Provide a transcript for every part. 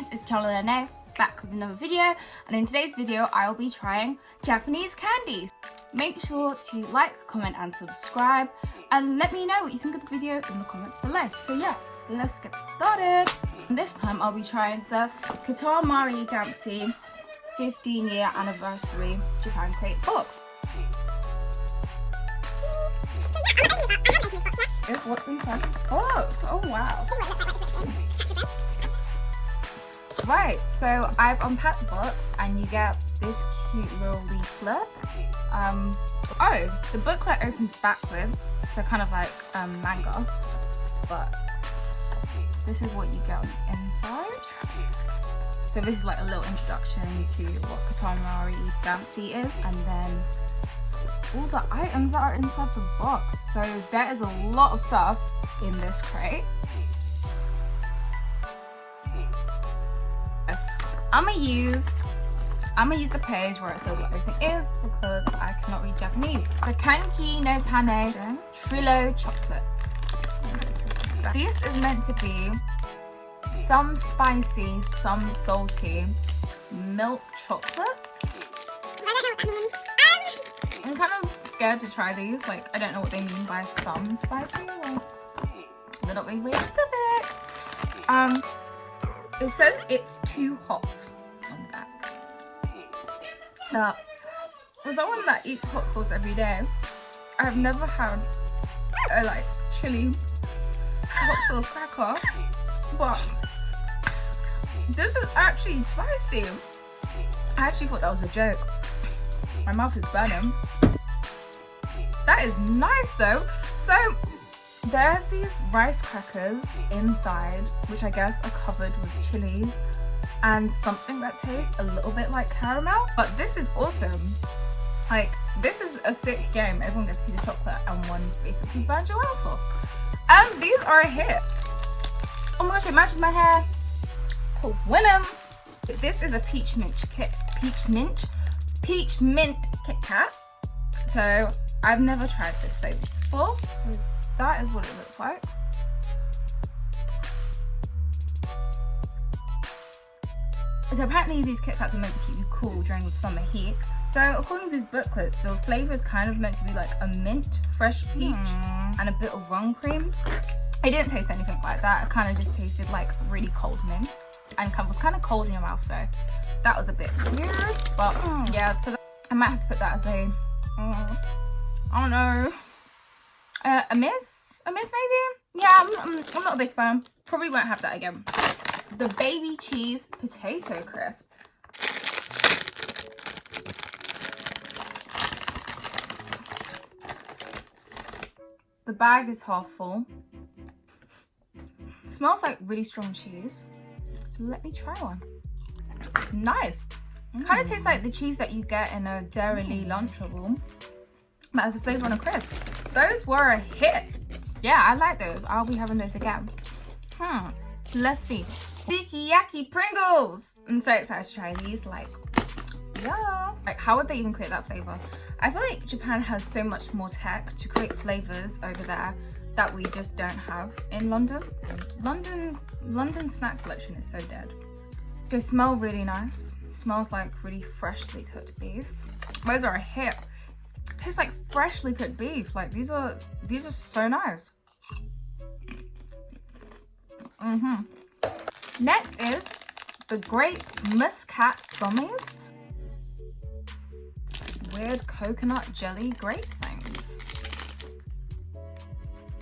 guys, it's Melon, back with another video, and in today's video I will be trying Japanese candies. Make sure to like, comment and subscribe, and let me know what you think of the video in the comments below. So yeah, let's get started. And this time I'll be trying the Katamari Damacy 15-year anniversary Japancrate box. Is what's inside. Oh wow. Right, so I've unpacked the box and you get this cute little leaflet. Oh, the booklet opens backwards, so kind of like manga, but this is what you get on the inside. So this is like a little introduction to what Katamari Damacy is, and then all the items that are inside the box. So there is a lot of stuff in this crate. I'm gonna use the page where it says what everything is because I cannot read Japanese. The Kanki no Tane Trillo chocolate. This is meant to be some spicy, some salty milk chocolate. I'm kind of scared to try these. Like, I don't know what they mean by some spicy. Like, they're not being very specific. It says it's too hot on the back. For someone that eats hot sauce every day, I've never had a like chili hot sauce cracker, but this is actually spicy. I actually thought that was a joke. My mouth is burning. That is nice though. So there's these rice crackers inside, which I guess are covered with chilies and something that tastes a little bit like caramel. But this is awesome. Like, this is a sick game. Everyone gets a piece of chocolate and one basically burns your mouth off. And these are a hit. Oh my gosh, it matches my hair. To win 'em. This is a peach mint KitKat. So I've never tried this flavor before. So that is what it looks like. So apparently these KitKats are meant to keep you cool during the summer heat. So according to these booklets, the flavour is kind of meant to be like a mint, fresh peach, and a bit of rum cream. It didn't taste anything like that. It kind of just tasted like really cold mint and was kind of cold in your mouth. So that was a bit weird. But yeah, so I might have to put that as a, I don't know, a miss maybe? Yeah, I'm not a big fan. Probably won't have that again. The baby cheese potato crisp. The bag is half full. Smells like really strong cheese. So let me try one. Nice. Kind of tastes like the cheese that you get in a Dairy Lunchable, but has a flavour on a crisp. Those were a hit. Yeah, I like those. I'll be having those again. Let's see. Takoyaki Pringles. I'm so excited to try these. Like, yeah. Like, how would they even create that flavour? I feel like Japan has so much more tech to create flavours over there that we just don't have in London. London snack selection is so dead. They smell really nice. Smells like really freshly cooked beef. Those are a hit. Tastes like freshly cooked beef. Like, these are so nice. Next is the Grape Muscat gummies. Weird coconut jelly grape things.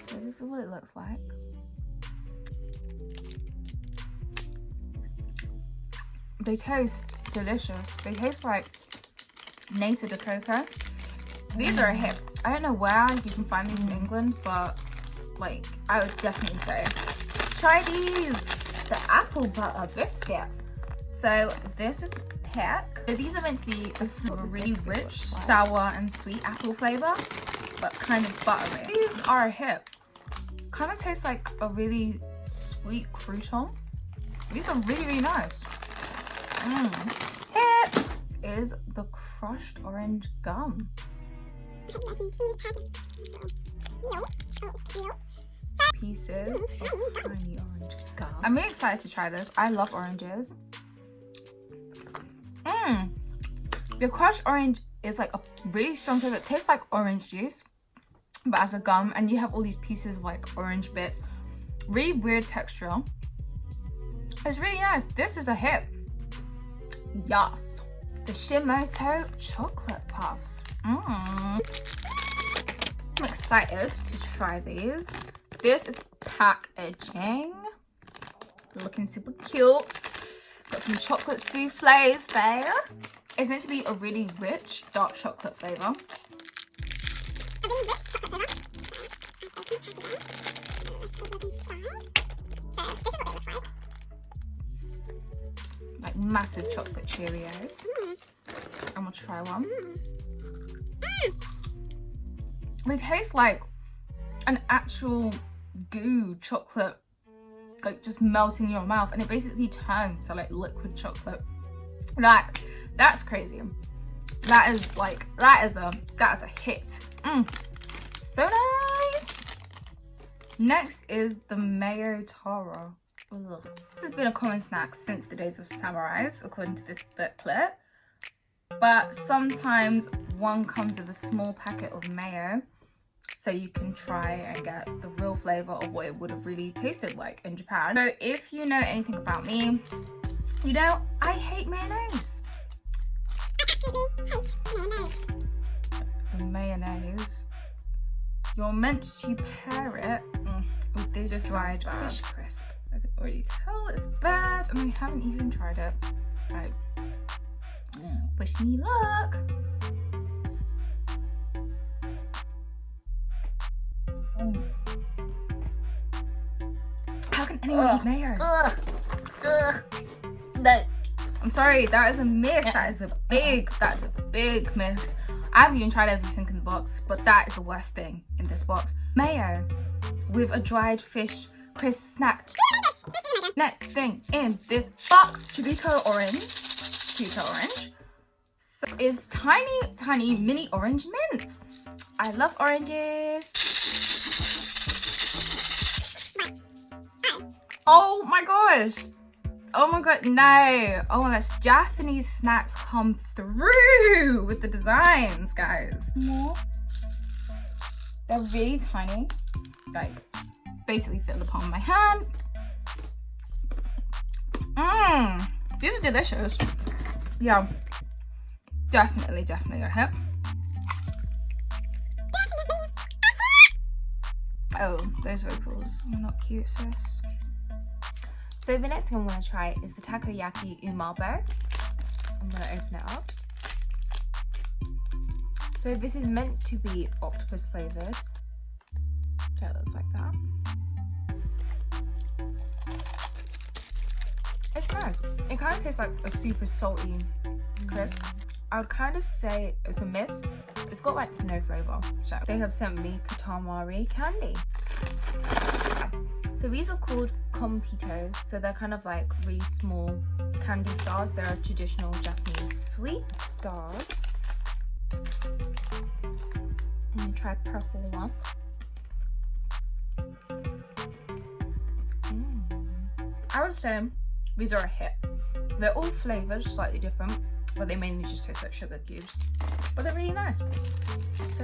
So this is what it looks like. They taste delicious. They taste like nata de coco. These are a hit. I don't know where you can find these in England, but like, I would definitely say try these. The apple butter biscuit. So this is the pack. So these are meant to be a really rich, sour and sweet apple flavor, but kind of buttery. These are a hit. Kind of taste like a really sweet crouton. These are really, really nice. Here is the crushed orange gum. pieces of tiny orange gum. I'm really excited to try this. I love oranges. The crushed orange is like a really strong flavor. It tastes like orange juice, but as a gum, and you have all these pieces of like orange bits. Really weird texture. It's really nice. This is a hit. Yes. The Shimoto chocolate puffs. I'm excited to try these. This is packaging. Looking super cute. Got some chocolate souffles there. It's meant to be a really rich dark chocolate flavor. Like massive chocolate Cheerios. I'm gonna try one. They taste like an actual goo chocolate, like just melting in your mouth, and it basically turns to like liquid chocolate. That's crazy. That is a hit. So nice. Next is the Mayortaro. This has been a common snack since the days of samurais, according to this booklet. But sometimes one comes with a small packet of mayo, so you can try and get the real flavor of what it would have really tasted like in Japan. So if you know anything about me, you know I hate mayonnaise. The mayonnaise. You're meant to pair it with this dried fish crisp. I can already tell it's bad, and I haven't even tried it. Right. Wish me luck. How can anyone eat mayo? I'm sorry, that is a miss. That is a big miss. I haven't even tried everything in the box, but that is the worst thing in this box. Mayo with a dried fish crisp snack. Next thing in this box, Kazuko Orange. So is tiny mini orange mints. I love oranges. Oh my gosh. Oh my god, no. Oh my gosh, Japanese snacks come through with the designs, guys. They're really tiny. Like, basically fit in the palm of my hand. These are delicious. Yeah. Definitely a hit. Oh, those vocals are not cute, sis. So the next thing I'm going to try is the Takoyaki Umabo. I'm going to open it up. So this is meant to be octopus flavoured. So it looks like that. It's nice. It kind of tastes like a super salty crisp. I would kind of say it's a miss. It's got like no flavour. So they have sent me Katamari candy. So these are called kompitos. So they're kind of like really small candy stars. They're traditional Japanese sweet stars. I'm gonna try purple one. I would say these are a hit. They're all flavoured, slightly different, but they mainly just taste like sugar cubes. But they're really nice. So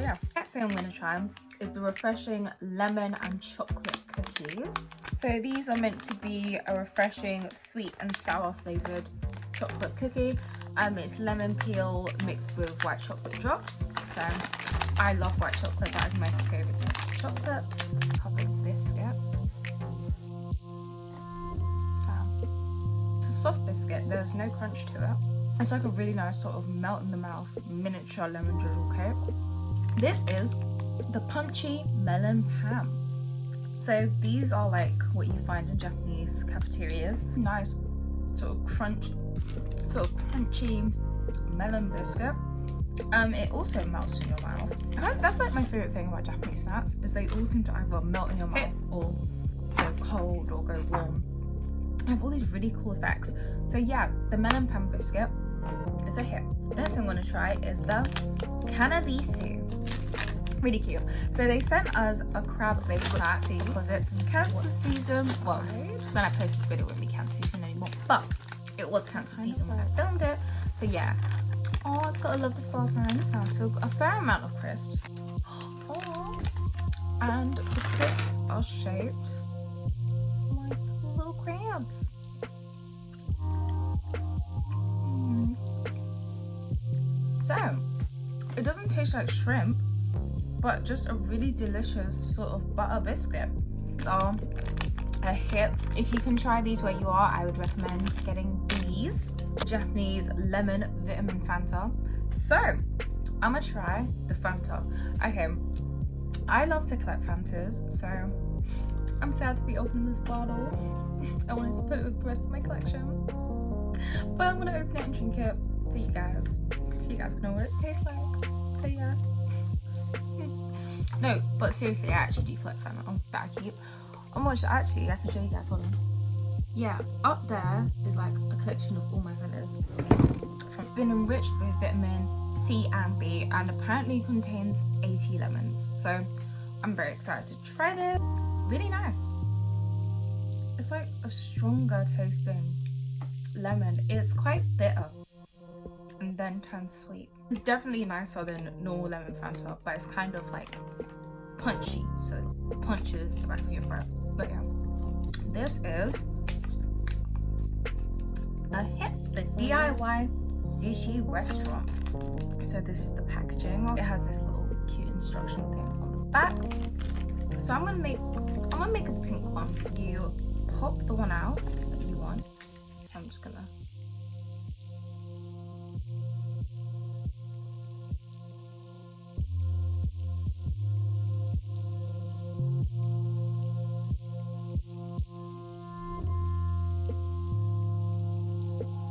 yeah. Next thing I'm going to try is the refreshing lemon and chocolate cookies. So these are meant to be a refreshing sweet and sour flavoured chocolate cookie. It's lemon peel mixed with white chocolate drops. So I love white chocolate. That is my favourite type of chocolate. Covered biscuit. Soft biscuit, there's no crunch to it. It's like a really nice sort of melt in the mouth miniature lemon drizzle cake. This is the punchy melon pan. So these are like what you find in Japanese cafeterias. Nice sort of crunchy melon biscuit. It also melts in your mouth. That's like my favourite thing about Japanese snacks, is they all seem to either melt in your mouth or go cold or go warm. I have all these really cool effects. So yeah, the Melon Pan Biscuit is a hit. Next thing I'm going to try is the Kanabisu, Really cute. So they sent us a crab baked pack because it's cancer season. Well, when I post this video it won't be cancer season anymore, but it was cancer season when I filmed it. So yeah. Oh, I've got to love the star signs now. So a fair amount of crisps. Oh, and the crisps are shaped like little crabs. So it doesn't taste like shrimp, but just a really delicious sort of butter biscuit. So a hit. If you can try these where you are, I would recommend getting these Japanese lemon vitamin Fanta. So I'm gonna try the Fanta. Okay, I love to collect Fantas, so I'm sad to be opening this bottle. I wanted to put it with the rest of my collection, but I'm gonna open it and drink it for you guys, so you guys can know what it tastes like. So yeah. No, but seriously, I actually do collect Fanta that I keep. Oh my gosh, actually, I can show you guys one. Yeah, up there is like a collection of all my Fantas. It's been enriched with vitamin C and B, and apparently contains 80 lemons. So I'm very excited to try this. Really nice. It's like a stronger tasting lemon. It's quite bitter and then turns sweet. It's definitely nicer than normal lemon Fanta, but it's kind of like punchy, so it punches the back of your throat. But yeah, this is a hit, the DIY sushi restaurant. So this is the packaging. It has this little cute instruction thing on the back. So I'm gonna make a pink one. You pop the one out that you want. So I'm just gonna.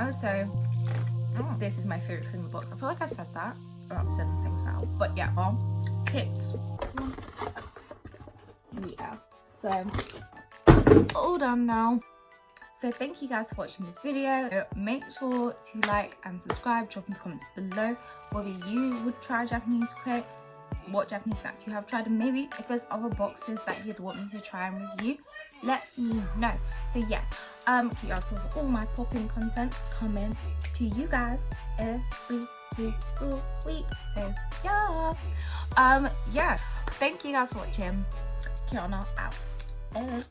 I would say this is my favorite thing in the book. I feel like I've said that about 7 things now, but yeah, kits. Yeah, so all done now. So thank you guys for watching this video. Make sure to like and subscribe. Drop in the comments below whether you would try Japanese crate, what Japanese snacks you have tried, and maybe if there's other boxes that you'd want me to try and review, let me know. So yeah, keep your eyes peeled for all my popping content coming to you guys every single week. So yeah, yeah, thank you guys for watching. Kiana out.